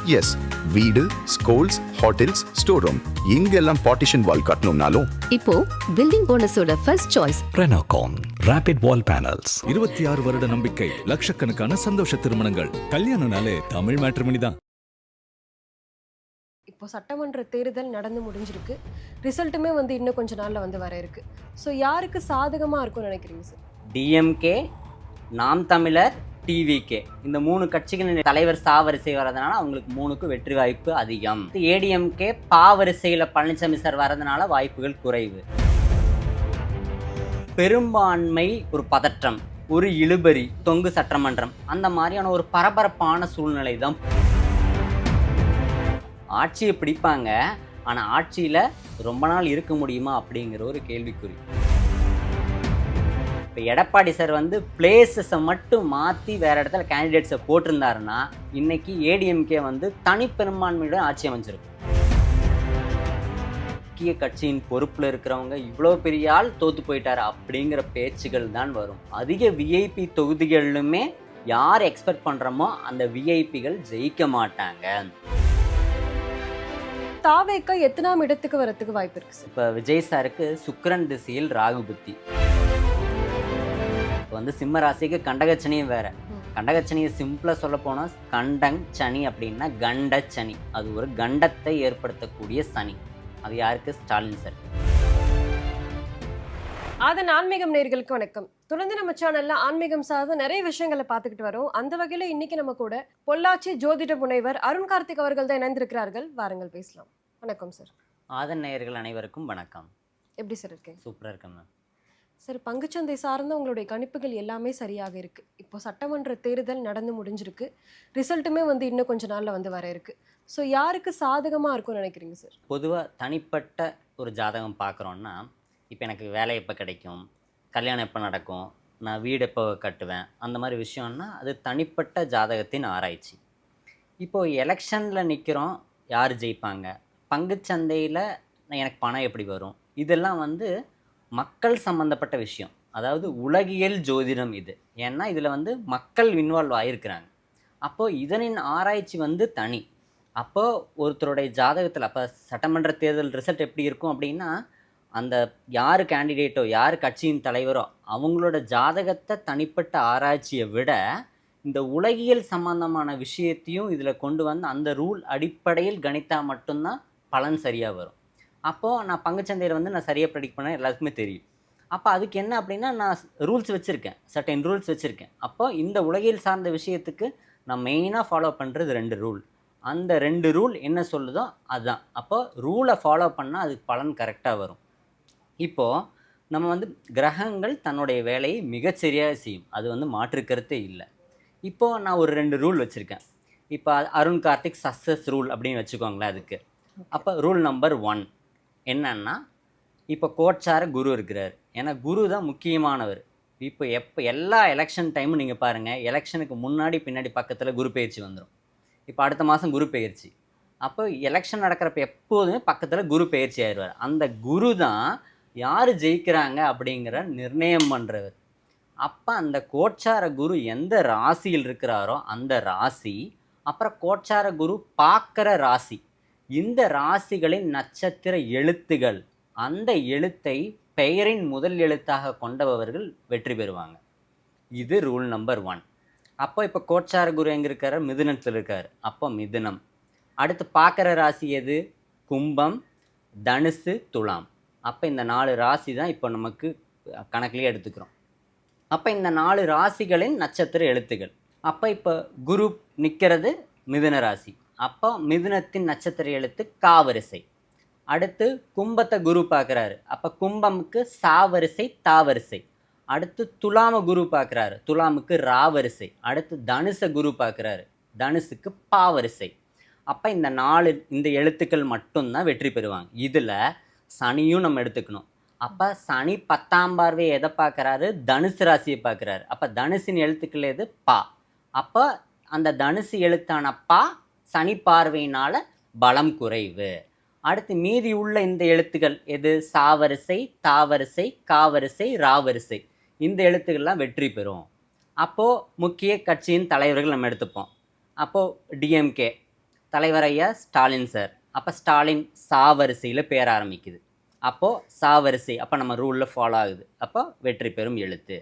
S, வீடு, schools, hotels, store room இங்கெல்லாம் partition wall கட்டணும்னாலும் இப்போ பில்டிங் ஓனர்ஸோட first choice Renocon rapid wall panels. 26 வருட நம்பிக்கை, லட்சக்கணக்கான சந்தோஷ திருமணங்கள். கல்யாணம்னாலே தமிழ் மேட்ரிமோனி தான். இப்போ சட்டமன்ற தேர்தல் நடந்து முடிஞ்சிருக்கு. ரிசல்ட்டுமே இன்னும் கொஞ்ச நாளில் வர இருக்கு. ஸோ யாருக்கு சாதகமாக இருக்கும்னு நினைக்கிறீங்க சார்? டிஎம்கே, நாம் தமிழர், டிவிகே இந்த 3 கட்சிகளின் தலைவர் சாவரிசை வரதுனால அவங்களுக்கு 3க்கும் வெற்றி வாய்ப்பு அதிகம். ஏடிஎம்கே பாவரிசையில் பழனிசாமி சார் வரதுனால வாய்ப்புகள் குறைவு. பெரும்பான்மை ஒரு பதற்றம், ஒரு இழுபறி, தொங்கு சட்டமன்றம், அந்த மாதிரியான ஒரு பரபரப்பான சூழ்நிலை தான். ஆட்சியை பிடிப்பாங்க, ஆனால் ஆட்சியில் ரொம்ப நாள் இருக்க முடியுமா அப்படிங்கிற ஒரு கேள்விக்குறி. இப்போ எடப்பாடி சார் பிளேசஸை மட்டும் மாற்றி வேறு இடத்துல கேண்டிடேட்ஸை போட்டிருந்தாருன்னா இன்னைக்கு ஏடிஎம்கே தனிப்பெரும்பான்மையுடன் ஆட்சி அமைஞ்சிருக்கும். முக்கிய கட்சியின் பொறுப்பில் இருக்கிறவங்க இவ்வளோ பெரிய ஆள் தோற்று போயிட்டாரு அப்படிங்கிற பேச்சுகள் தான் வரும். அதிக விஐபி தொகுதிகளிலுமே யார் எக்ஸ்பெக்ட் பண்ணுறோமோ அந்த விஐபிகள் ஜெயிக்க மாட்டாங்க. தாவேக்கா எத்தனாம் இடத்துக்கு வரத்துக்கு வாய்ப்பு இருக்கு சார்? இப்போ விஜய் சாருக்கு சுக்கிரன் திசையில் ராகு புத்தி. இப்போ சிம்ம ராசிக்கு கண்டகச்சனியும் வேற. கண்டகச்சனியை சிம்பிளாக சொல்ல போனால் கண்டங் சனி அப்படின்னா கண்ட சனி. அது ஒரு கண்டத்தை ஏற்படுத்தக்கூடிய சனி. அது யாருக்கு? ஸ்டாலின் சார். அதன் ஆன்மீகம் நேயர்களுக்கு வணக்கம். தொடர்ந்து நம்ம சேனல்ல ஆன்மீகம் சார்ந்த நிறைய விஷயங்களை பார்த்துக்கிட்டு வரோம். அந்த வகையில இன்னைக்கு நம்ம கூட பொள்ளாச்சி ஜோதிட முனைவர் அருண் கார்த்திக் அவர்கள் தான் இணைந்திருக்கிறார்கள். வாருங்கள் பேசலாம். வணக்கம் சார். ஆதன் நேயர்கள் அனைவருக்கும் வணக்கம். எப்படி சார் இருக்கீங்க? சூப்பராக இருக்கேன் மேம். சார், பங்குச்சந்தை சார்ந்த உங்களுடைய கணிப்புகள் எல்லாமே சரியாக இருக்கு. இப்போ சட்டமன்ற தேர்தல் நடந்து முடிஞ்சிருக்கு. ரிசல்ட்டுமே இன்னும் கொஞ்ச நாளில் வர இருக்கு. ஸோ யாருக்கு சாதகமாக இருக்கும்னு நினைக்கிறீங்க சார்? பொதுவாக தனிப்பட்ட ஒரு ஜாதகம் பார்க்குறோன்னா, இப்போ எனக்கு வேலை எப்போ கிடைக்கும், கல்யாணம் எப்போ நடக்கும், நான் வீடு எப்போ கட்டுவேன், அந்த மாதிரி விஷயம்னா அது தனிப்பட்ட ஜாதகத்தின் ஆராய்ச்சி. இப்போது எலெக்ஷனில் நிற்கிறோம், யார் ஜெயிப்பாங்க, பங்குச்சந்தையில் எனக்கு பணம் எப்படி வரும், இதெல்லாம் மக்கள் சம்மந்தப்பட்ட விஷயம். அதாவது உலகியல் ஜோதிடம் இது. ஏன்னா இதில் மக்கள் இன்வால்வ் ஆகிருக்கிறாங்க. அப்போது இதனின் ஆராய்ச்சி தனி. அப்போது ஒருத்தருடைய ஜாதகத்தில் அப்போ சட்டமன்ற தேர்தல் ரிசல்ட் எப்படி இருக்கும் அப்படின்னா, அந்த யார் கேண்டிடேட்டோ யார் கட்சியின் தலைவரோ அவங்களோட ஜாதகத்தை தனிப்பட்ட ஆராய்ச்சியை விட இந்த உலகியல் சம்பந்தமான விஷயத்தையும் இதில் கொண்டு அந்த ரூல் அடிப்படையில் கணித்தா மட்டும்தான் பலன் சரியாக வரும். அப்போது நான் பங்குச்சந்தையில் நான் சரியாக ப்ரெடிக்ட் பண்ண எல்லாத்துக்குமே தெரியும். அப்போ அதுக்கு என்ன அப்படின்னா, நான் ரூல்ஸ் வச்சுருக்கேன், சர்டன் ரூல்ஸ் வச்சுருக்கேன். அப்போது இந்த உலகியல் சார்ந்த விஷயத்துக்கு நான் மெயினாக ஃபாலோ பண்ணுறது 2 ரூல். அந்த 2 ரூல் என்ன சொல்லுதோ அதுதான். அப்போது ரூலை ஃபாலோ பண்ணால் அதுக்கு பலன் கரெக்டாக வரும். இப்போது நம்ம கிரகங்கள் தன்னுடைய வேலையை மிகச்சரியாக செய்யும். அது மாற்று கருத்தே இல்லை. இப்போது நான் ஒரு 2 ரூல் வச்சுருக்கேன். இப்போ அருண் கார்த்திக் சக்ஸஸ் ரூல் அப்படின்னு வச்சுக்கோங்களேன். அதுக்கு அப்போ ரூல் நம்பர் 1 என்னன்னா, இப்போ கோச்சார குரு இருக்கிறார். ஏன்னா குரு தான் முக்கியமானவர். இப்போ எல்லா எலெக்ஷன் டைமும் நீங்கள் பாருங்கள், எலெக்ஷனுக்கு முன்னாடி பின்னாடி பக்கத்தில் குரு பயிற்சி வந்துடும். இப்போ அடுத்த மாதம் குரு பயிற்சி. அப்போ எலெக்ஷன் நடக்கிறப்ப எப்போதுமே பக்கத்தில் குரு பயிற்சி ஆயிடுவார். அந்த குரு தான் யார் ஜெயிக்கிறாங்க அப்படிங்கிற நிர்ணயம் பண்ணுறவர். அப்போ அந்த கோச்சார குரு எந்த ராசியில் இருக்கிறாரோ அந்த ராசி, அப்புறம் கோச்சார குரு பார்க்குற ராசி, இந்த ராசிகளின் நட்சத்திர எழுத்துகள், அந்த எழுத்தை பெயரின் முதல் எழுத்தாக கொண்டவர்கள் வெற்றி பெறுவாங்க. இது ரூல் நம்பர் 1. அப்போ இப்போ கோச்சார குரு எங்கே இருக்கார்? மிதுனத்தில் இருக்கார். அப்போ மிதுனம். அடுத்து பார்க்குற ராசி எது? கும்பம், தனுசு, துலாம். அப்போ இந்த 4 ராசி தான் இப்போ நமக்கு கணக்கிலே எடுத்துக்கிறோம். அப்போ இந்த 4 ராசிகளின் நட்சத்திர எழுத்துகள். அப்போ இப்போ குரு நிற்கிறது மிதுன ராசி. அப்போ மிதுனத்தின் நட்சத்திர எழுத்து காவரிசை. அடுத்து கும்பத்தை குரு பார்க்குறாரு. அப்போ கும்பமுக்கு சாவரிசை தாவரிசை. அடுத்து துலாம குரு பார்க்குறாரு. துலாமுக்கு ராவரிசை. அடுத்து தனுசை குரு பார்க்குறாரு. தனுசுக்கு பாவரிசை. அப்போ இந்த எழுத்துக்கள் மட்டும்தான் வெற்றி பெறுவாங்க. இதில் சனியும் நம்ம எடுத்துக்கணும். அப்போ சனி 10ஆம் பார்வை எதை பார்க்குறாரு? தனுசு ராசியை பார்க்குறாரு. அப்போ தனுசின் எழுத்துக்கள் எது? பா. அப்போ அந்த தனுசு எழுத்தான பா சனி பார்வையினால் பலம் குறைவு. அடுத்து மீதி உள்ள இந்த எழுத்துக்கள் எது? சாவரிசை, தாவரிசை, காவரிசை, ராவரிசை. இந்த எழுத்துக்கள்லாம் வெற்றி பெறும். அப்போது முக்கிய கட்சியின் தலைவர்கள் நம்ம எடுத்துப்போம். அப்போது டிஎம்கே தலைவர் ஐயா ஸ்டாலின் சார். அப்போ ஸ்டாலின் சா வரிசையில் பேர் ஆரம்பிக்குது. அப்போது சா வரிசை அப்போ நம்ம ரூலில் ஃபாலோ ஆகுது. அப்போ வெற்றி பெறும் எழுத்து.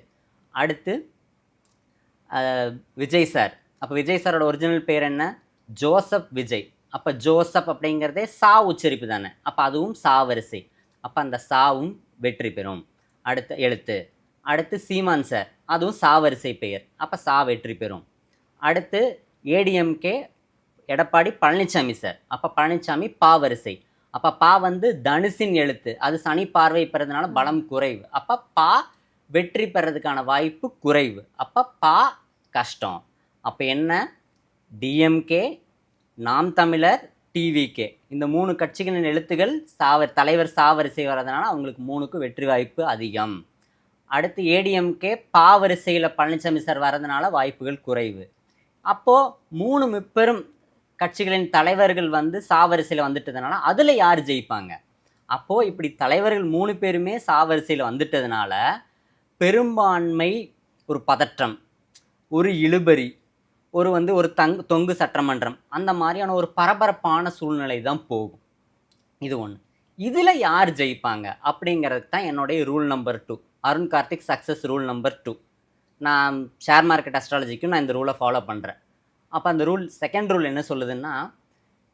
அடுத்து விஜய் சார். அப்போ விஜய் சாரோட ஒரிஜினல் பேர் என்ன? ஜோசப் விஜய். அப்போ ஜோசப் அப்படிங்கிறதே சா உச்சரிப்பு தானே, அப்போ அதுவும் சா வரிசை. அப்போ அந்த சாவும் வெற்றி பெறும் அடுத்த எழுத்து. அடுத்து சீமான் சார், அதுவும் சா வரிசை பெயர், அப்போ சா வெற்றி பெறும். அடுத்து ஏடிஎம்கே எடப்பாடி பழனிசாமி சார். அப்போ பழனிசாமி பா வரிசை. அப்போ பா வந்து தனுசின் எழுத்து, அது சனி பார்வை பெறதுனால பலம் குறைவு. அப்போ பா வெற்றி பெறதுக்கான வாய்ப்பு குறைவு. அப்போ பா கஷ்டம். அப்போ என்ன? டிஎம்கே, நாம் தமிழர், டிவிகே, இந்த 3 கட்சிகளின் எழுத்துக்கள் தலைவர் சா வரிசை வர்றதுனால அவங்களுக்கு 3க்கு வெற்றி வாய்ப்பு அதிகம். அடுத்து ஏடிஎம்கே பா வரிசையில் பழனிசாமி சார் வர்றதுனால வாய்ப்புகள் குறைவு. அப்போது 3 முப்பெரும் கட்சிகளின் தலைவர்கள் வந்து சா வரிசையில் வந்துட்டதுனால அதில் யார் ஜெயிப்பாங்க? அப்போது இப்படி தலைவர்கள் 3 பேருமே சா வரிசையில் வந்துட்டதுனால பெரும்பான்மை ஒரு பதற்றம், ஒரு இழுபறி, ஒரு தொங்கு சட்டமன்றம், அந்த மாதிரியான ஒரு பரபரப்பான சூழ்நிலை தான் போகும். இது ஒன்று. இதில் யார் ஜெயிப்பாங்க அப்படிங்கிறது தான் என்னுடைய rule number 2, Arun Karthik success rule number 2. நான் ஷேர் மார்க்கெட் அஸ்ட்ராலஜிக்கும் நான் இந்த ரூலை ஃபாலோ பண்ணுறேன். அப்போ அந்த செகண்ட் ரூல் என்ன சொல்லுதுன்னா,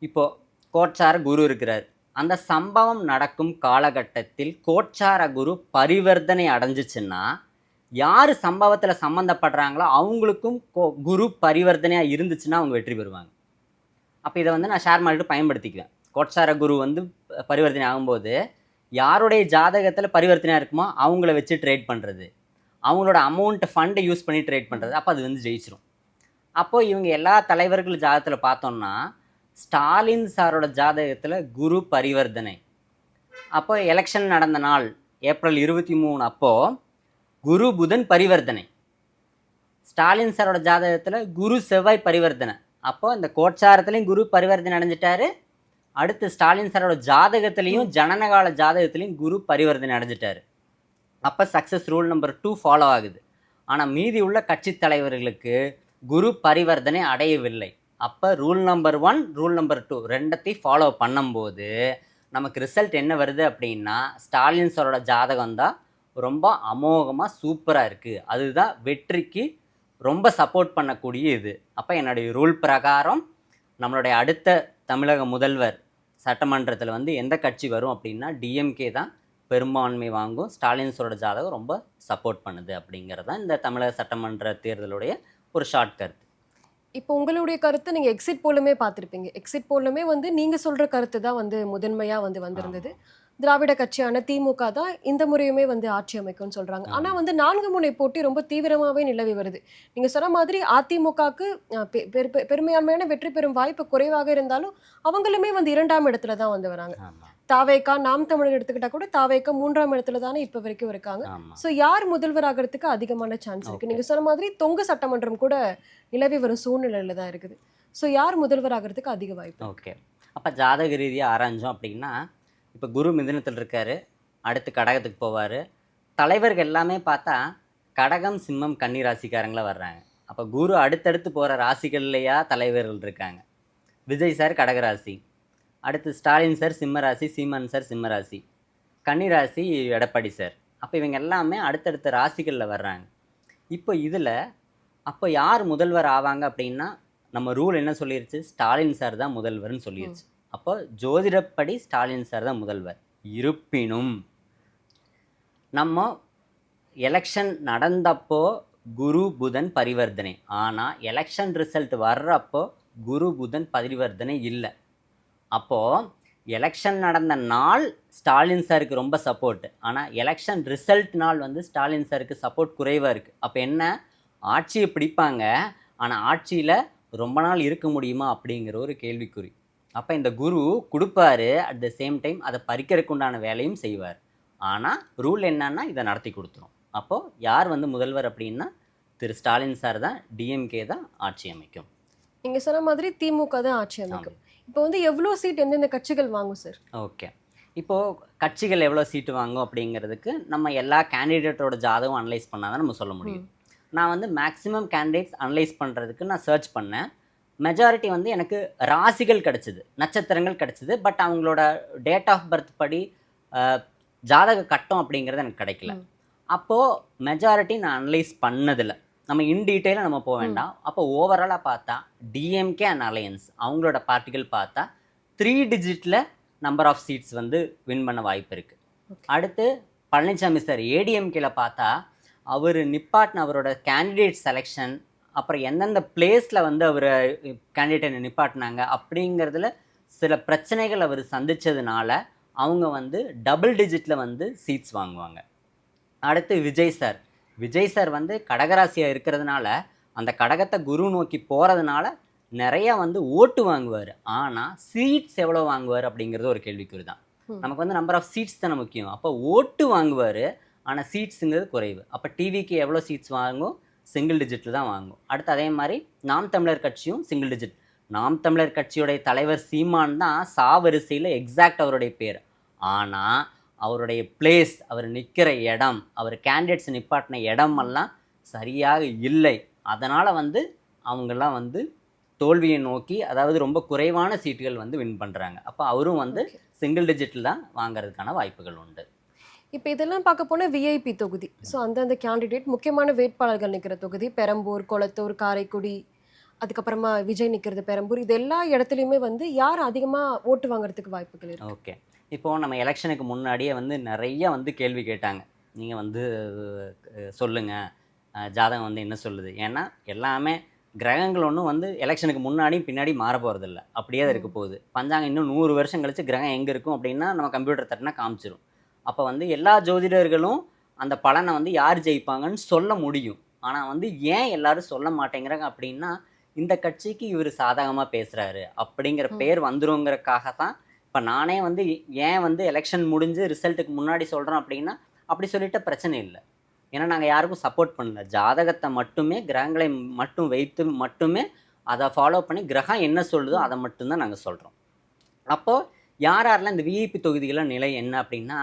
இப்போது கோச்சார குரு இருக்கிறார். அந்த சம்பவம் நடக்கும் காலகட்டத்தில் கோச்சார குரு பரிவர்த்தனை அடைஞ்சிச்சுன்னா யார் சம்பவத்தில் சம்மந்தப்படுறாங்களோ அவங்களுக்கும் குரு பரிவர்த்தனையாக இருந்துச்சுன்னா அவங்க வெற்றி பெறுவாங்க. அப்போ இதை வந்து நான் ஷேர் மார்க்கெட்டு பயன்படுத்திக்குவேன். கோச்சார குரு வந்து பரிவர்த்தனை ஆகும்போது யாருடைய ஜாதகத்தில் பரிவர்த்தனையாக இருக்குமோ அவங்கள வச்சு ட்ரேட் பண்ணுறது, அவங்களோட அமௌண்ட்டை ஃபண்டை யூஸ் பண்ணி ட்ரேட் பண்ணுறது. அப்போ அது வந்து ஜெயிச்சிரும். அப்போது இவங்க எல்லா தலைவர்கள் ஜாதகத்தில் பார்த்தோம்னா ஸ்டாலின் சாரோட ஜாதகத்தில் குரு பரிவர்த்தனை. அப்போ எலெக்ஷன் நடந்த நாள் ஏப்ரல் 23 அப்போது குரு புதன் பரிவர்த்தனை. ஸ்டாலின் சாரோட ஜாதகத்தில் குரு செவ்வாய் பரிவர்த்தனை. அப்போ இந்த கோச்சாரத்துலேயும் குரு பரிவர்த்தனை அடைஞ்சிட்டாரு. அடுத்து ஸ்டாலின் சாரோட ஜாதகத்துலேயும் ஜனனகால ஜாதகத்துலேயும் குரு பரிவர்த்தனை அடைஞ்சிட்டாரு. அப்போ சக்ஸஸ் ரூல் நம்பர் 2 ஃபாலோ ஆகுது. ஆனால் மீதி உள்ள கட்சி தலைவர்களுக்கு குரு பரிவர்த்தனை அடையவில்லை. அப்போ ரூல் நம்பர் 1 ரூல் நம்பர் 2 ரெண்டத்தையும் ஃபாலோ பண்ணும்போது நமக்கு ரிசல்ட் என்ன வருது அப்படின்னா, ஸ்டாலின் சாரோட ஜாதகம் தான் ரொம்ப அமோகமாக சூப்பராக இருக்குது. அதுதான் வெற்றிக்கு ரொம்ப சப்போர்ட் பண்ணக்கூடிய இது. அப்போ என்னுடைய ரூல் பிரகாரம் நம்மளுடைய அடுத்த தமிழக முதல்வர் சட்டமன்றத்தில் வந்து எந்த கட்சி வரும் அப்படின்னா டிஎம்கே தான் பெரும்பான்மை வாங்கும். ஸ்டாலின் சாரோட ஜாதகம் ரொம்ப சப்போர்ட் பண்ணுது அப்படிங்கிறது தான் இந்த தமிழக சட்டமன்ற தேர்தலுடைய ஒரு ஷார்ட் கருத்து. இப்போ உங்களுடைய கருத்து நீங்கள் எக்ஸிட் போலுமே பார்த்துருப்பீங்க. எக்ஸிட் போலுமே வந்து நீங்கள் சொல்கிற கருத்து தான் வந்து முதன்மையாக வந்து வந்திருந்தது. திராவிட கட்சியான திமுக தான் இந்த முறையுமே வந்து ஆட்சி அமைக்கும்னு சொல்கிறாங்க. ஆனால் வந்து 4 முனை போட்டி ரொம்ப தீவிரமாகவே நிலவி வருது. நீங்கள் சொன்ன மாதிரி அதிமுகவுக்கு பெரும்பான்மையான வெற்றி பெறும் வாய்ப்பு குறைவாக இருந்தாலும் அவங்களுமே வந்து 2ஆம் இடத்துல தான் வந்து வராங்க. தாவேக்கா, நாம் தமிழர் எடுத்துக்கிட்டா கூட தாவேக்கா 3ஆம் இடத்துல தானே இப்போ வரைக்கும் இருக்காங்க. ஸோ யார் முதல்வர் ஆகிறதுக்கு அதிகமான சான்ஸ் இருக்குது? நீங்கள் சொன்ன மாதிரி தொங்கு சட்டமன்றம் கூட நிலவி வரும் சூழ்நிலையில் தான் இருக்குது. ஸோ யார் முதல்வர் ஆகிறதுக்கு அதிக வாய்ப்பு? ஓகே, அப்போ ஜாதக ரீதியாக ஆராய்ஞ்சோம் அப்படின்னா, இப்போ குரு மிதுனத்தில் இருக்கார், அடுத்து கடகத்துக்கு போவார். தலைவர்கள் எல்லாமே பார்த்தா கடகம், சிம்மம், கன்னி ராசிக்காரங்களாக வர்றாங்க. அப்போ குரு அடுத்தடுத்து போகிற ராசிகள்லையா தலைவர்கள் இருக்காங்க. விஜய் சார் கடகராசி, அடுத்து ஸ்டாலின் சார் சிம்ம ராசி, சீமான் சார் சிம்ம ராசி, கன்னி ராசி எடப்பாடி சார். அப்போ இவங்க எல்லாமே அடுத்தடுத்த ராசிகளில் வர்றாங்க. இப்போ இதில் அப்போ யார் முதல்வர் ஆவாங்க அப்படின்னா, நம்ம ரூல் என்ன சொல்லிருச்சு? ஸ்டாலின் சார் தான் முதல்வர்னு சொல்லிருச்சு. அப்போ ஜோதிடப்படி ஸ்டாலின் சார் தான் முதல்வர். இருப்பினும் நம்ம எலெக்ஷன் நடந்தப்போ குரு புதன் பரிவர்த்தனை, ஆனால் எலெக்ஷன் ரிசல்ட் வர்றப்போ குரு புதன் பரிவர்த்தனை இல்லை. அப்போது எலெக்ஷன் நடந்த நாள் ஸ்டாலின் சாருக்கு ரொம்ப சப்போர்ட், ஆனால் எலெக்ஷன் ரிசல்ட் நாள் வந்து ஸ்டாலின் சாருக்கு சப்போர்ட் குறைவாக இருக்குது. அப்போ என்ன, ஆட்சியை பிடிப்பாங்க, ஆனால் ஆட்சியில் ரொம்ப நாள் இருக்க முடியுமா அப்படிங்கிற ஒரு கேள்விக்குறி. அப்போ இந்த குரு கொடுப்பாரு, அட் த சேம் டைம் அதை பறிக்கிறதுக்கு உண்டான வேலையும் செய்வார். ஆனால் ரூல் என்னன்னா இதை நடத்தி கொடுத்துரும். அப்போது யார் வந்து முதல்வர் அப்படின்னா திரு ஸ்டாலின் சார் தான், டிஎம்கே தான் ஆட்சி அமைக்கும். நீங்கள் சொன்ன மாதிரி திமுக தான் ஆட்சி அமைக்கும். இப்போ வந்து எவ்வளோ சீட் எந்தெந்த கட்சிகள் வாங்கும் சார்? ஓகே, இப்போது கட்சிகள் எவ்வளோ சீட்டு வாங்கும் அப்படிங்கிறதுக்கு நம்ம எல்லா கேண்டிடேட்டோட ஜாதகம் அனலைஸ் பண்ணால் தான் நம்ம சொல்ல முடியும். நான் வந்து மேக்ஸிமம் கேண்டிடேட்ஸ் அனலைஸ் பண்ணுறதுக்கு நான் சர்ச் பண்ணேன். மெஜாரிட்டி வந்து எனக்கு ராசிகள் கிடச்சிது, நட்சத்திரங்கள் கிடச்சிது. பட் அவங்களோட டேட் ஆஃப் பர்த் படி ஜாதக கட்டம் அப்படிங்கிறது எனக்கு கிடைக்கல. அப்போது மெஜாரிட்டி நான் அனலைஸ் பண்ணதில்லை. நம்ம இன் டீட்டெயிலாக நம்ம போக வேண்டாம். அப்போ ஓவராலாக பார்த்தா டிஎம்கே அண்ட் அலையன்ஸ் அவங்களோட பார்ட்டிகள் பார்த்தா 3 டிஜிட்டில் நம்பர் ஆஃப் சீட்ஸ் வந்து வின் பண்ண வாய்ப்பு இருக்குது. அடுத்து பழனிசாமி சார் ஏடிஎம்கேல பார்த்தா அவர் நிப்பாட்டின அவரோட கேண்டிடேட் செலெக்ஷன், அப்புறம் எந்தெந்த பிளேஸில் வந்து அவர் கேண்டிடேட்டை நிப்பாட்டினாங்க அப்படிங்கிறதுல சில பிரச்சனைகள் அவர் சந்தித்ததுனால அவங்க வந்து டபுள் டிஜிட்டில் வந்து சீட்ஸ் வாங்குவாங்க. அடுத்து விஜய் சார் வந்து கடகராசியாக இருக்கிறதுனால அந்த கடகத்தை குரு நோக்கி போகிறதுனால நிறையா வந்து ஓட்டு வாங்குவார். ஆனால் சீட்ஸ் எவ்வளோ வாங்குவார் அப்படிங்கிறது ஒரு கேள்விக்குறி தான். நமக்கு வந்து நம்பர் ஆஃப் சீட்ஸ் தானே முக்கியம். அப்போ ஓட்டு வாங்குவார், ஆனால் சீட்ஸுங்கிறது குறைவு. அப்போ டிவிக்கு எவ்வளோ சீட்ஸ் வாங்கும்? சிங்கிள் டிஜிட்டில் தான் வாங்கும். அடுத்து அதே மாதிரி நாம் தமிழர் கட்சியும் சிங்கிள் டிஜிட். நாம் தமிழர் கட்சியுடைய தலைவர் சீமான் தான் சாவரிசையில் எக்ஸாக்ட் அவருடைய பேர். ஆனால் அவருடைய பிளேஸ், அவர் நிற்கிற இடம், அவர் கேண்டிடேட்ஸ் நிப்பாட்டின இடமெல்லாம் சரியாக இல்லை. அதனால் வந்து அவங்கெல்லாம் வந்து தோல்வியை நோக்கி, அதாவது ரொம்ப குறைவான சீட்டுகள் வந்து வின் பண்ணுறாங்க. அப்போ அவரும் வந்து சிங்கிள் டிஜிட்டில் தான் வாங்கிறதுக்கான வாய்ப்புகள் உண்டு. இப்போ இதெல்லாம் பார்க்க போனால் விஐபி தொகுதி. ஸோ அந்தந்த கேண்டிடேட் முக்கியமான வேட்பாளர்கள் நிற்கிற தொகுதி பெரம்பூர், கொளத்தூர், காரைக்குடி, அதுக்கப்புறமா விஜய் நிற்கிறது பெரம்பூர். இது எல்லா இடத்துலையுமே வந்து யார் அதிகமாக ஓட்டு வாங்குறதுக்கு வாய்ப்புகள் இருக்கு? ஓகே, இப்போது நம்ம எலெக்ஷனுக்கு முன்னாடியே வந்து நிறைய வந்து கேள்வி கேட்டாங்க. நீங்கள் வந்து சொல்லுங்கள் ஜாதகம் வந்து என்ன சொல்லுது. ஏன்னா எல்லாமே கிரகங்கள் ஒன்றும் வந்து எலெக்ஷனுக்கு முன்னாடியும் பின்னாடி மாற போகிறதில்ல, அப்படியே தான் இருக்க போகுது. பஞ்சாங்கம் இன்னும் 100 வருஷம் கழிச்சு கிரகம் எங்கே இருக்கும் அப்படின்னா நம்ம கம்ப்யூட்டர் தட்டினா காமிச்சிரும். அப்போ வந்து எல்லா ஜோதிடர்களும் அந்த பலனை வந்து யார் ஜெயிப்பாங்கன்னு சொல்ல முடியும். ஆனால் வந்து ஏன் எல்லாரும் சொல்ல மாட்டேங்கிறாங்க அப்படின்னா, இந்த கட்சிக்கு இவர் சாதகமாக பேசுகிறாரு அப்படிங்கிற பேர் வந்துருங்கிறக்காக தான். இப்போ நானே வந்து ஏன் வந்து எலெக்ஷன் முடிஞ்சு ரிசல்ட்டுக்கு முன்னாடி சொல்கிறோம் அப்படின்னா, அப்படி சொல்லிட்ட பிரச்சனை இல்லை. ஏன்னா நாங்கள் யாருக்கும் சப்போர்ட் பண்ணல. ஜாதகத்தை மட்டுமே, கிரகங்களை மட்டும் வைத்து மட்டுமே அதை ஃபாலோ பண்ணி கிரகம் என்ன சொல்லுதோ அதை மட்டும்தான் நாங்கள் சொல்கிறோம். அப்போது யாரெல்லாம் இந்த விஐபி தொகுதிகள நிலை என்ன அப்படின்னா,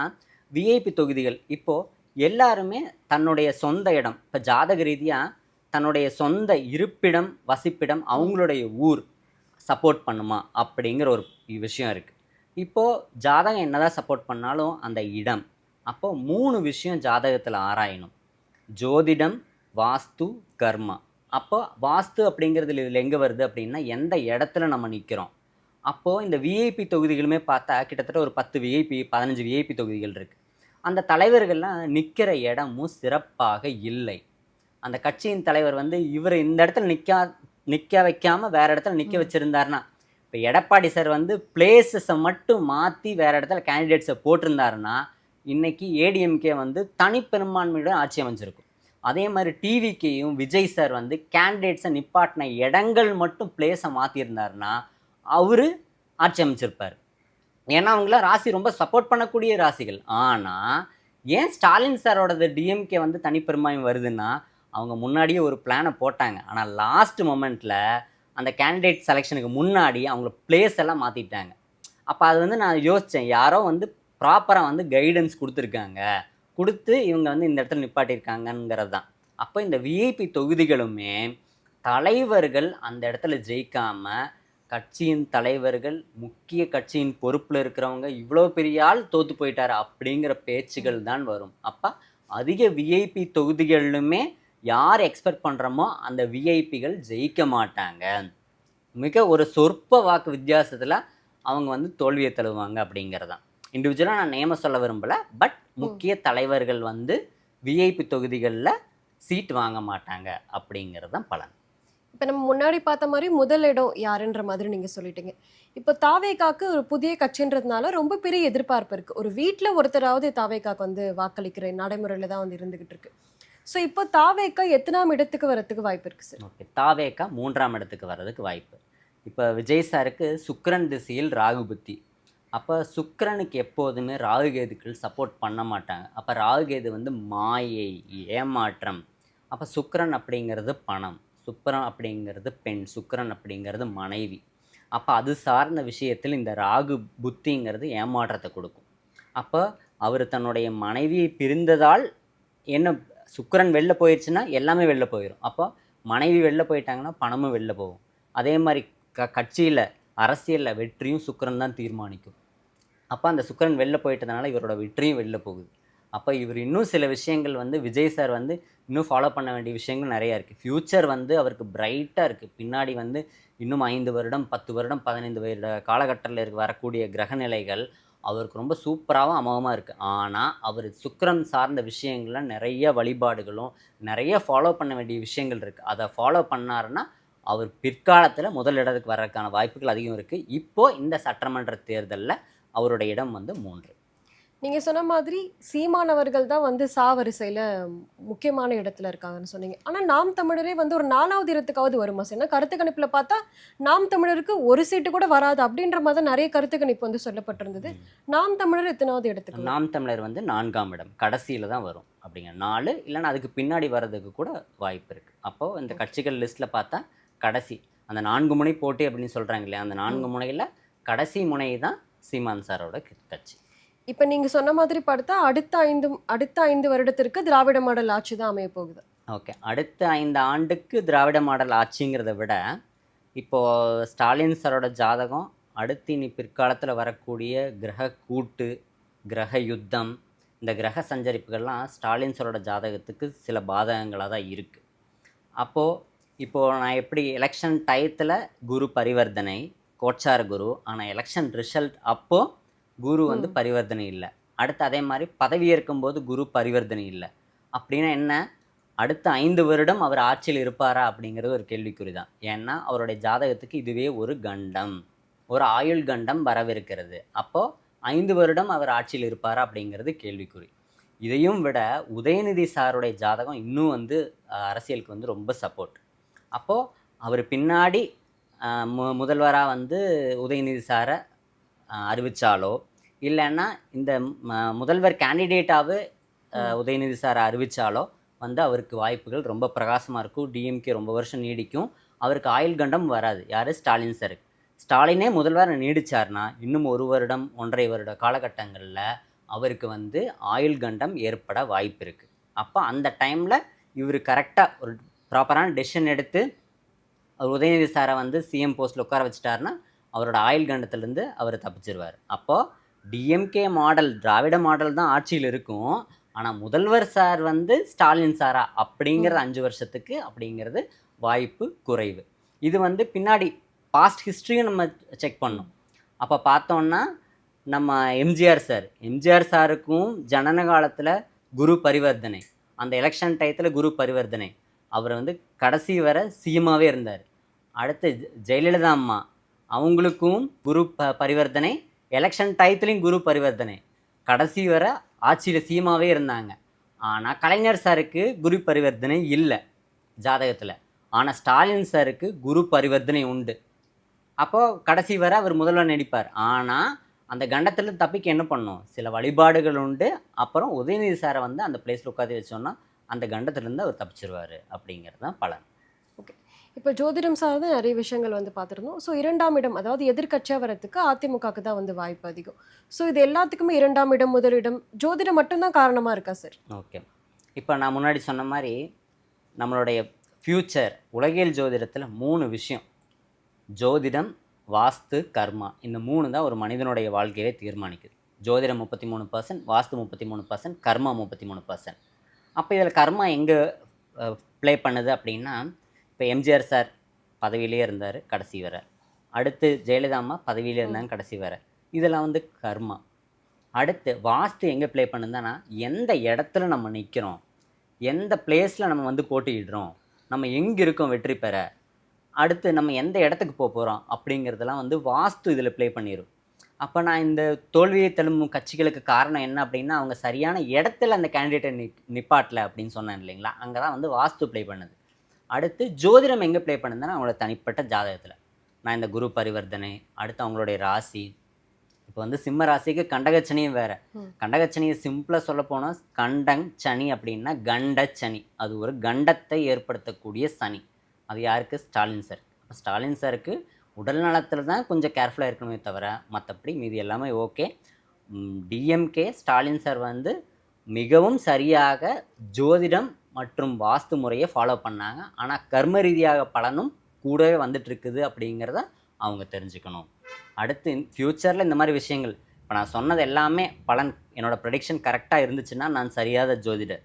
விஐபி தொகுதிகள் இப்போது எல்லாருமே தன்னுடைய சொந்த இடம், இப்போ ஜாதக ரீதியாக தன்னுடைய சொந்த இருப்பிடம், வசிப்பிடம், அவங்களுடைய ஊர் சப்போர்ட் பண்ணுமா அப்படிங்கிற ஒரு விஷயம் இருக்குது. இப்போது ஜாதகம் என்னதான் சப்போர்ட் பண்ணாலும் அந்த இடம். அப்போது 3 விஷயம் ஜாதகத்தில் ஆராயணும்: ஜோதிடம், வாஸ்து, கர்மா. அப்போ வாஸ்து அப்படிங்கிறது இதில் எங்கே வருது அப்படின்னா, எந்த இடத்துல நம்ம நிற்கிறோம். அப்போது இந்த விஐபி தொகுதிகளுமே பார்த்தா கிட்டத்தட்ட ஒரு 10 விஐபி 15 விஐபி தொகுதிகள் இருக்குது. அந்த தலைவர்கள்லாம் நிற்கிற இடமும் சிறப்பாக இல்லை. அந்த கட்சியின் தலைவர் வந்து இவர் இந்த இடத்துல நிற்க வைக்காமல் வேறு இடத்துல நிற்க வச்சுருந்தாருன்னா, இப்போ எடப்பாடி சார் வந்து பிளேஸஸை மட்டும் மாற்றி வேறு இடத்துல கேண்டிடேட்ஸை போட்டிருந்தாருன்னா இன்றைக்கி ஏடிஎம்கே வந்து தனிப்பெரும்பான்மையுடன் ஆட்சி அமைஞ்சிருக்கும். அதே மாதிரி டிவிகேயும் விஜய் சார் வந்து கேண்டிடேட்ஸை நிப்பாட்டின இடங்கள் மட்டும் பிளேஸை மாற்றியிருந்தாருன்னா அவர் ஆட்சி அமைச்சிருப்பார். ஏன்னா அவங்களாம் ராசி ரொம்ப சப்போர்ட் பண்ணக்கூடிய ராசிகள். ஆனால் ஏன் ஸ்டாலின் சாரோடது டிஎம்கே வந்து தனிப்பெரும்பான்மை வருதுன்னா, அவங்க முன்னாடியே ஒரு பிளானை போட்டாங்க. ஆனால் லாஸ்ட் மொமெண்ட்டில் அந்த கேண்டிடேட் செலெக்ஷனுக்கு முன்னாடி அவங்கள பிளேஸ் எல்லாம் மாற்றிட்டாங்க. அப்போ அது வந்து நான் யோசித்தேன், யாரோ வந்து ப்ராப்பராக வந்து கைடன்ஸ் கொடுத்து இவங்க வந்து இந்த இடத்துல நிப்பாட்டியிருக்காங்கங்கிறது தான். அப்போ இந்த விஐபி தொகுதிகளுமே தலைவர்கள் அந்த இடத்துல ஜெயிக்காமல், கட்சியின் தலைவர்கள், முக்கிய கட்சியின் பொறுப்பில் இருக்கிறவங்க இவ்வளோ பெரிய ஆள் தோற்று போயிட்டார் அப்படிங்கிற பேச்சுகள் தான் வரும். அப்போ அதிக விஐபி தொகுதிகளிலுமே யார் எக்ஸ்பெக்ட் பண்ணுறோமோ அந்த விஐபிகள் ஜெயிக்க மாட்டாங்க. மிக ஒரு சொற்ப வாக்கு வித்தியாசத்தில் அவங்க வந்து தோல்வியை தழுவாங்க அப்படிங்கிறதான். இண்டிவிஜுவலாக நான் நேம சொல்ல விரும்பலை, பட் முக்கிய தலைவர்கள் வந்து விஐபி தொகுதிகளில் சீட் வாங்க மாட்டாங்க அப்படிங்கிறது தான் பலன். இப்போ நம்ம முன்னாடி பார்த்த மாதிரி முதல் இடம் யாருன்ற மாதிரி நீங்கள் சொல்லிட்டீங்க. இப்போ தாவேகாக்கு ஒரு புதிய கட்சின்றதுனால ரொம்ப பெரிய எதிர்பார்ப்பு இருக்குது. ஒரு வீட்டில் ஒருத்தராவது தாவேகாக்கு வந்து வாக்களிக்கிற நடைமுறையில் தான் வந்து இருந்துகிட்டு இருக்கு. ஸோ இப்போ தாவேகா எத்தனாம் இடத்துக்கு வரதுக்கு வாய்ப்பு இருக்குது சார்? ஓகே, தாவேகா 3ஆம் இடத்துக்கு வர்றதுக்கு வாய்ப்பு. இப்போ விஜய் சாருக்கு சுக்கிரன் திசையில் ராகு புத்தி. அப்போ சுக்கிரனுக்கு எப்போதுமே ராகுகேதுக்கள் சப்போர்ட் பண்ண மாட்டாங்க. அப்போ ராகுகேது வந்து மாயை, ஏமாற்றம். அப்போ சுக்கிரன் அப்படிங்கிறது பணம், சுக்கிரன் அப்படிங்கிறது பெண், சுக்கிரன் அப்படிங்கிறது மனைவி. அப்போ அது சார்ந்த விஷயத்தில் இந்த ராகு புத்திங்கிறது ஏமாற்றத்தை கொடுக்கும். அப்போ அவர் தன்னுடைய மனைவியை பிரிந்ததால் என்ன, சுக்கிரன் வெளில போயிடுச்சுன்னா எல்லாமே வெளில போயிடும். அப்போ மனைவி வெளில போயிட்டாங்கன்னா பணமும் வெளில போகும். அதே மாதிரி கட்சியில் அரசியலில் வெற்றியும் சுக்கிரன் தான் தீர்மானிக்கும். அப்போ அந்த சுக்கிரன் வெளில போயிட்டதுனால இவரோட வெற்றியும் வெளில போகுது. அப்போ இவர் இன்னும் சில விஷயங்கள் வந்து விஜய் சார் வந்து இன்னும் ஃபாலோ பண்ண வேண்டிய விஷயங்கள் நிறையா இருக்குது. ஃப்யூச்சர் வந்து அவருக்கு பிரைட்டாக இருக்குது. பின்னாடி வந்து இன்னும் 5 வருடம் 10 வருடம் 15 வருட காலகட்டத்தில் வரக்கூடிய கிரகநிலைகள் அவருக்கு ரொம்ப சூப்பராகவும் அமோகமாக இருக்குது. ஆனால் அவர் சுக்கிரன் சார்ந்த விஷயங்கள்ல நிறைய வழிபாடுகளும் நிறைய ஃபாலோ பண்ண வேண்டிய விஷயங்கள் இருக்குது. அதை ஃபாலோ பண்ணாருன்னா அவர் பிற்காலத்தில் முதல் இடத்துக்கு வர்றதுக்கான வாய்ப்புகள் அதிகம் இருக்குது. இப்போது இந்த சட்டமன்ற தேர்தலில் அவருடைய இடம் வந்து 3. நீங்க சொன்ன மாதிரி சீமானவர்கள் தான் வந்து வரிசையில முக்கியமான இடத்துல இருக்காங்கன்னு சொன்னீங்க. ஆனா நாம் தமிழரே வந்து ஒரு 4வது இடத்துக்காவது வருமா சார்? ஏன்னா கருத்து கணிப்புல பார்த்தா நாம் தமிழருக்கு ஒரு சீட்டு கூட வராது அப்படின்ற மாதிரி தான் நிறைய கருத்து கணிப்பு வந்து சொல்லப்பட்டிருந்தது. நாம் தமிழர் எத்தனாவது இடத்துக்கு? நாம் தமிழர் வந்து 4ஆம் இடம் கடைசியில் தான் வரும். அப்படிங்க 4 இல்லைன்னா அதுக்கு பின்னாடி வர்றதுக்கு கூட வாய்ப்பு இருக்குது. அப்போது இந்த கட்சிகள் லிஸ்ட்டில் பார்த்தா கடைசி அந்த 4 முனை போட்டி அப்படின்னு சொல்கிறாங்க இல்லையா, அந்த 4 முனையில் கடைசி முனை தான் சீமான் சாரோட கட்சி. இப்போ நீங்க சொன்ன மாதிரி பார்த்தா அடுத்த 5 வருடத்திற்கு திராவிட மாடல் ஆட்சி தான் அமைய போகுது. ஓகே, அடுத்த 5 ஆண்டுக்கு திராவிட மாடல் ஆட்சிங்கிறத விட இப்போது ஸ்டாலின் சாரோட ஜாதகம் அடுத்து இனி பிற்காலத்தில் வரக்கூடிய கிரக கூட்டு, கிரக யுத்தம், இந்த கிரக சஞ்சரிப்புகள்லாம் ஸ்டாலின் சாரோட ஜாதகத்துக்கு சில பாதகங்களாக தான் இருக்குது. இப்போது நான் எப்படி எலெக்ஷன் டயத்தில் குரு பரிவர்த்தனை கோச்சார குரு, ஆனால் எலெக்ஷன் ரிசல்ட் அப்போது குரு வந்து பரிவர்த்தனை இல்லை. அடுத்து அதே மாதிரி பதவி ஏற்கும்போது குரு பரிவர்த்தனை இல்லை. அப்படின்னா என்ன, அடுத்த 5 வருடம் அவர் ஆட்சியில் இருப்பாரா அப்படிங்கிறது ஒரு கேள்விக்குறி தான். ஏன்னா அவருடைய ஜாதகத்துக்கு இதுவே ஒரு கண்டம், ஒரு ஆயுள் கண்டம் வரவிருக்கிறது. அப்போது 5 வருடம் அவர் ஆட்சியில் இருப்பாரா அப்படிங்கிறது கேள்விக்குறி. இதையும் விட உதயநிதி சாருடைய ஜாதகம் இன்னும் வந்து அரசியலுக்கு வந்து ரொம்ப சப்போர்ட். அப்போது அவர் பின்னாடி முதல்வராக வந்து உதயநிதி சாரை அறிவித்தாலோ இல்லைன்னா இந்த முதல்வர் கேண்டிடேட்டாகவே உதயநிதி சாரை அறிவித்தாலோ வந்து அவருக்கு வாய்ப்புகள் ரொம்ப பிரகாசமாக இருக்கும். டிஎம்கே ரொம்ப வருஷம் நீடிக்கும். அவருக்கு ஆயுள் கண்டம் வராது. யார்? ஸ்டாலின் சாருக்கு. ஸ்டாலினே முதல்வர் நீடிச்சார்னா இன்னும் 1 வருடம் 1.5 வருட காலகட்டங்களில் அவருக்கு வந்து ஆயுள் கண்டம் ஏற்பட வாய்ப்பு இருக்குது. அப்போ அந்த டைமில் இவர் கரெக்டாக ஒரு ப்ராப்பரான டெசிஷன் எடுத்து அவர் உதயநிதி சாரை வந்து சிஎம் போஸ்ட்டில் உட்கார வச்சுட்டாருன்னா அவரோட ஆயுள் கண்டத்துலேருந்து அவர் தப்பிச்சிருவார். அப்போது டிஎம்கே மாடல் திராவிட மாடல் தான் ஆட்சியில் இருக்கும். ஆனால் முதல்வர் சார் வந்து ஸ்டாலின் சாரா அப்படிங்கிறது 5 வருஷத்துக்கு அப்படிங்கிறது வாய்ப்பு குறைவு. இது வந்து பின்னாடி பாஸ்ட் ஹிஸ்ட்ரியும் நம்ம செக் பண்ணோம். அப்போ பார்த்தோன்னா நம்ம எம்ஜிஆர் சாருக்கும் ஜனன காலத்தில் குரு பரிவர்த்தனை, அந்த எலெக்ஷன் டயத்தில் குரு பரிவர்த்தனை, அவர் வந்து கடைசி வரை சிஎம்மாகவே இருந்தார். அடுத்து ஜெயலலிதா அம்மா அவங்களுக்கும் குரு பரிவர்த்தனை, எலெக்ஷன் டயத்துலேயும் குரு பரிவர்த்தனை, கடைசி வரை ஆட்சியில் சிஎம்மாகவே இருந்தாங்க. ஆனால் கலைஞர் சாருக்கு குரு பரிவர்த்தனை இல்லை ஜாதகத்தில். ஆனால் ஸ்டாலின் சாருக்கு குரு பரிவர்த்தனை உண்டு. அப்போது கடைசி வரை அவர் முதல்வர் நடிப்பார். ஆனால் அந்த கண்டத்தில் தப்பிக்க என்ன பண்ணணும், சில வழிபாடுகள் உண்டு. அப்புறம் உதயநிதி சாரை வந்து அந்த பிளேஸில் உட்காந்து வச்சோன்னா அந்த கண்டத்துலேருந்து அவர் தப்பிச்சிருவார் அப்படிங்கிறது தான் பலன். ஓகே, இப்போ ஜோதிடம் சார்ந்து நிறைய விஷயங்கள் வந்து பார்த்துருந்தோம். ஸோ 2ஆம் இடம், அதாவது எதிர்க்கட்சியாக வரத்துக்கு அதிமுகவுக்கு தான் வந்து வாய்ப்பு அதிகம். ஸோ இது எல்லாத்துக்குமே 2ஆம் இடம் முதலிடம் ஜோதிடம் மட்டும்தான் காரணமாக இருக்கா சார்? ஓகே, இப்போ நான் முன்னாடி சொன்ன மாதிரி நம்மளுடைய ஃப்யூச்சர் உலகியல் ஜோதிடத்தில் 3 விஷயம், ஜோதிடம், வாஸ்து, கர்மா, இந்த 3 தான் ஒரு மனிதனுடைய வாழ்க்கையை தீர்மானிக்குது. ஜோதிடம் 33%, வாஸ்து 33%, கர்மா 33%. அப்போ இதில் கர்மா எங்கே ப்ளே பண்ணுது அப்படின்னா, இப்போ எம்ஜிஆர் சார் பதவியிலே இருந்தார் கடைசி வரை, அடுத்து ஜெயலலிதா அம்மா பதவியிலே இருந்தாங்க கடைசி வரை, இதெல்லாம் வந்து கர்மா. அடுத்து வாஸ்து எங்கே ப்ளே பண்ணுதுன்னா, எந்த இடத்துல நம்ம நிற்கிறோம், எந்த பிளேஸில் நம்ம வந்து போட்டியிடுறோம், நம்ம எங்கே இருக்கோம் வெற்றி பெற, அடுத்து நம்ம எந்த இடத்துக்கு போகிறோம் அப்படிங்கிறதெல்லாம் வந்து வாஸ்து இதில் ப்ளே பண்ணிடும். அப்போ நான் இந்த தோல்வியை தழும்பும் கட்சிகளுக்கு காரணம் என்ன அப்படின்னா, அவங்க சரியான இடத்துல அந்த கேண்டிடேட்டை நிப்பாட்டல அப்படின்னு சொன்னேன் இல்லைங்களா, அங்கே தான் வந்து வாஸ்து ப்ளே பண்ணுது. அடுத்து ஜோதிடம் எங்கே ப்ளே பண்ணுதுன்னா, அவங்களோட தனிப்பட்ட ஜாதகத்தில். நான் இந்த குரு பரிவர்த்தனை, அடுத்து அவங்களுடைய ராசி, இப்போ வந்து சிம்ம ராசிக்கு கண்டகச்சனியும் வேறு. கண்டகச்சனியை சிம்பிளாக சொல்ல போனால் கண்டங் சனி அப்படின்னா கண்டச்சனி, அது ஒரு கண்டத்தை ஏற்படுத்தக்கூடிய சனி. அது யாருக்கு? ஸ்டாலின் சார். அப்போ ஸ்டாலின் சாருக்கு உடல் நலத்தில் தான் கொஞ்சம் கேர்ஃபுல்லாக இருக்கணுமே தவிர மற்றபடி மீதி எல்லாமே ஓகே. டிஎம்கே ஸ்டாலின் சார் வந்து மிகவும் சரியாக ஜோதிடம் மற்றும் வாஸ்து முறையை ஃபாலோ பண்ணாங்க. ஆனால் கர்ம ரீதியாக பலனும் கூடவே வந்துட்டு இருக்குது அப்படிங்கிறத அவங்க தெரிஞ்சுக்கணும். அடுத்து ஃப்யூச்சரில் இந்த மாதிரி விஷயங்கள் இப்போ நான் சொன்னது எல்லாமே பலன் என்னோடய ப்ரெடிக்ஷன் கரெக்டாக இருந்துச்சுன்னா நான் சரியான ஜோதிடர்.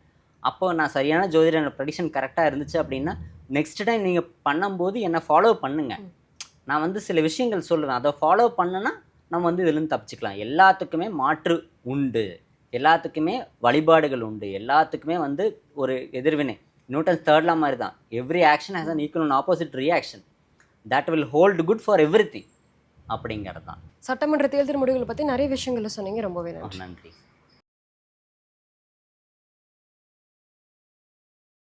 அப்போ நான் சரியான ஜோதிடர், என்னோட ப்ரெடிக்ஷன் கரெக்டாக இருந்துச்சு அப்படின்னா நெக்ஸ்ட் டைம் நீங்கள் பண்ணும்போது என்னை ஃபாலோ பண்ணுங்கள். நான் வந்து சில விஷயங்கள் சொல்லுவேன், அதை ஃபாலோ பண்ணுன்னா நம்ம வந்து இதுலேருந்து தப்பிச்சுக்கலாம். எல்லாத்துக்குமே மாற்று உண்டு, எல்லாத்துக்குமே வழிபாடுகள் உண்டு, எல்லாத்துக்குமே வந்து ஒரு எதிர்வினை. நியூட்டன்ஸ் தேர்ட் லா மாதிரி தான், every action has an equal and opposite reaction, that will hold good for everything அப்படிங்கிறது தான். சட்டமன்ற தேர்தல் முடிவுகளை பற்றி நிறைய விஷயங்களை சொன்னீங்க, ரொம்பவே நன்றி. நன்றி.